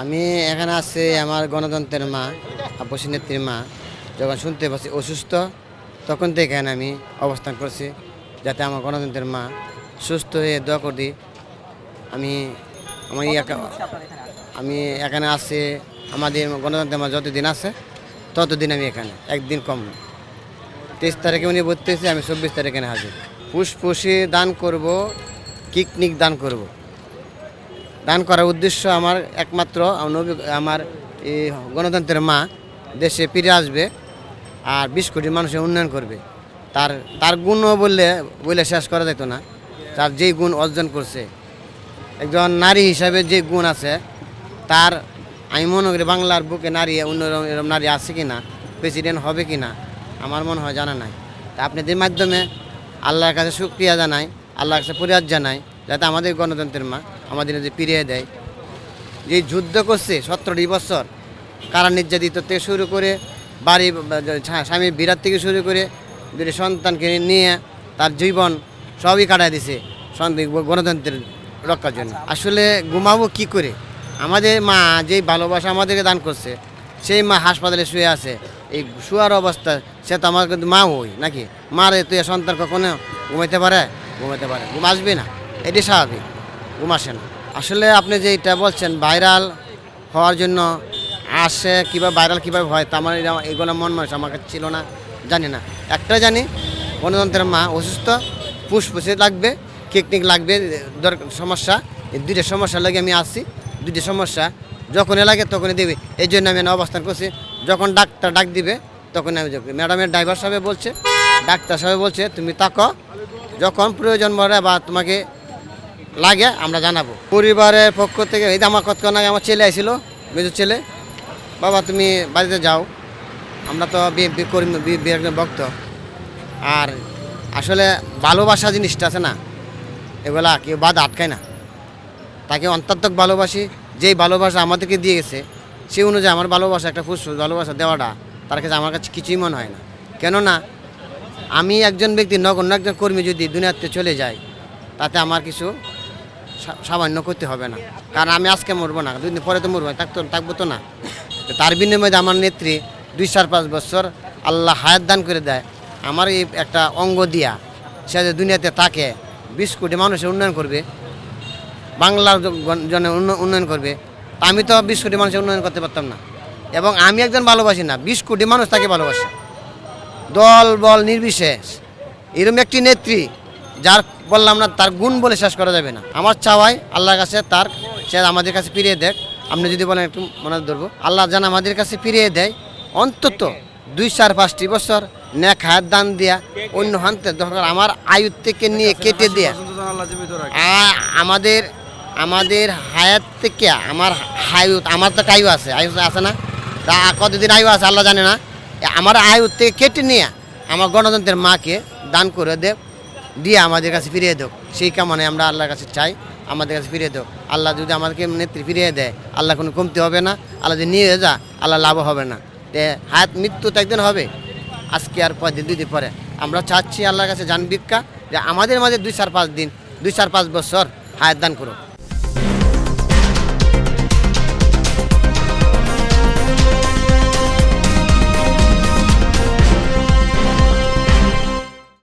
আমি এখানে আছি আমার গণতন্ত্রের মা আপসী নেত্রীর মা যখন শুনতে পাচ্ছি অসুস্থ তখন থেকে এখানে আমি অবস্থান করছি যাতে আমার গণতন্ত্রের মা সুস্থ হয়ে দোয়া করি। আমি আমি আমি এখানে আছি আমাদের গণতন্ত্রের মা যতদিন আছে ততদিন আমি এখানে একদিন কম। 23 তারিখে উনি ভর্তি হয়েছে, আমি 24 তারিখে এখানে হাজির। ফুসফুসি দান করব, কিডনি দান করব। দান করার উদ্দেশ্য আমার একমাত্র আমার এই গণতন্ত্রের মা দেশে ফিরে আসবে আর 20 কোটি মানুষের উন্নয়ন করবে। তার তার গুণও বললে শেষ করা যেত না। তার যেই গুণ অর্জন করছে, একজন নারী হিসাবে যে গুণ আছে তার, আমি মনে করি বাংলার বুকে নারী এরকম নারী আছে কি না, প্রেসিডেন্ট হবে কি না, আমার মনে হয় জানা নাই। তা আপনাদের মাধ্যমে আল্লাহর কাছে শুকরিয়া জানাই, আল্লাহর কাছে ফরিয়াদ জানাই যাতে আমাদের গণতন্ত্রের মা আমাদের যে ফিরিয়ে দেয়। যে যুদ্ধ করছে 17টি বছর, কারা নির্যাতিত থেকে শুরু করে বাড়ি স্বামী বিরাট থেকে শুরু করে দুটি সন্তানকে নিয়ে তার জীবন সবই কাটায় দিছে গণতন্ত্রের রক্ষার জন্য। আসলে ঘুমাবো কি করে? আমাদের মা যেই ভালোবাসা আমাদেরকে দান করছে, সেই মা হাসপাতালে শুয়ে আছে। এই শুয়ার অবস্থা, সে তো আমার কিন্তু মা হই নাকি? মারে তুই সন্তান কখনো ঘুমাইতে পারে? ঘুমাইতে পারে, ঘুম আসবে না, এটি স্বাভাবিক, ঘুম আসে না। আসলে আপনি যে এটা বলছেন ভাইরাল হওয়ার জন্য আসে, কিংবা ভাইরাল কীভাবে হয় তা আমার এগুলো মন মানুষ আমার কাছে ছিল না, জানি না। একটা জানি গণতন্ত্রের মা অসুস্থ, ফুসফুসে লাগবে, কিডনি লাগবে, সমস্যা, এই দুইটা সমস্যা লাগে আমি আসছি। দুইটি সমস্যা যখনই লাগে তখনই দেবে, এই জন্য আমি অবস্থান করছি। যখন ডাক্তার ডাক দিবে তখন আমি যাবো। ম্যাডামের ড্রাইভার সাহেব বলছে, ডাক্তার সাহেব বলছে তুমি তাকো, যখন প্রয়োজন পড়ে বা তোমাকে লাগে আমরা জানাবো। পরিবারের পক্ষ থেকে এই আমার কতক্ষণ আগে আমার ছেলে আইছিল, মেজর ছেলে, বাবা তুমি বাড়িতে যাও, আমরা তো বিএনপি কর্মী, বিএনপির ভক্ত। আর আসলে ভালোবাসা জিনিসটা আছে না, এগুলা কেউ বাধা আটকায় না। তাকে অন্তর্তক ভালোবাসি, যেই ভালোবাসা আমাদেরকে দিয়ে গেছে সেই অনুযায়ী আমার ভালোবাসা, একটা ফুসফুস ভালোবাসা দেওয়াটা তার কাছে আমার কাছে কিছুই মনে হয় না। কেননা আমি একজন ব্যক্তি, নগণ্য একজন কর্মী যদি দুনিয়াতে চলে যায় তাতে আমার কিছু সামান্য করতে হবে না, কারণ আমি আজকে মরবো না, 2 দিন পরে তো মরবো, থাকবো তো না। তার বিনিময়ে আমার নেত্রী 2-4-5 বছর আল্লাহ হায়াত দান করে দেয়, আমার এই একটা অঙ্গ দিয়া সে যে দুনিয়াতে তাকে 20 কোটি মানুষের উন্নয়ন করবে, বাংলার জন্য উন্নয়ন করবে। আমি তো 20 কোটি মানুষের উন্নয়ন করতে পারতাম না। এবং আমি একজন ভালোবাসি না, 20 কোটি মানুষ তাকে ভালোবাসে, দল বল নির্বিশেষ। এরকম একটি নেত্রী যার বললাম না, তার গুণ বলে শেষ করা যাবে না। আমার চাওয়াই আল্লাহর কাছে সে আমাদের কাছে ফিরিয়ে দেয়। আপনি যদি বলেন একটু মনে ধরবো, আল্লাহ যেন আমাদের কাছে ফিরিয়ে দেয় অন্তত 2-4-5টি বছর নেক হায়াত দান দিয়া, অন্য হান্তে দরকার আমার আয়ু থেকে নিয়ে কেটে দেয়া, আমাদের হায়াত থেকে আমার তো আয়ু আছে না, তা কতদিন আয়ু আছে আল্লাহ জানে না, আমার আয়ু থেকে কেটে নিয়ে আমার গণতন্ত্রের মাকে দান করে দিয়ে আমাদের কাছে ফিরিয়ে দেব। সেই কামনে আমরা আল্লাহর কাছে চাই আমাদের কাছে ফিরিয়ে দেব। আল্লাহ যদি আমাদেরকে নেত্রী ফিরিয়ে দেয়, আল্লাহ কোনো কমতি হবে না, আল্লাহ যদি নিয়ে যা আল্লাহ লাভ হবে না। হায়াত মৃত্যু তো একদিন হবে, আজকে আর 5 দিন 2 দিন পরে। আমরা চাচ্ছি আল্লাহর কাছে জান ভিক্ষা যে আমাদের মাঝে 2-4-5 দিন, 2-4-5 বছর হায়াত দান করো।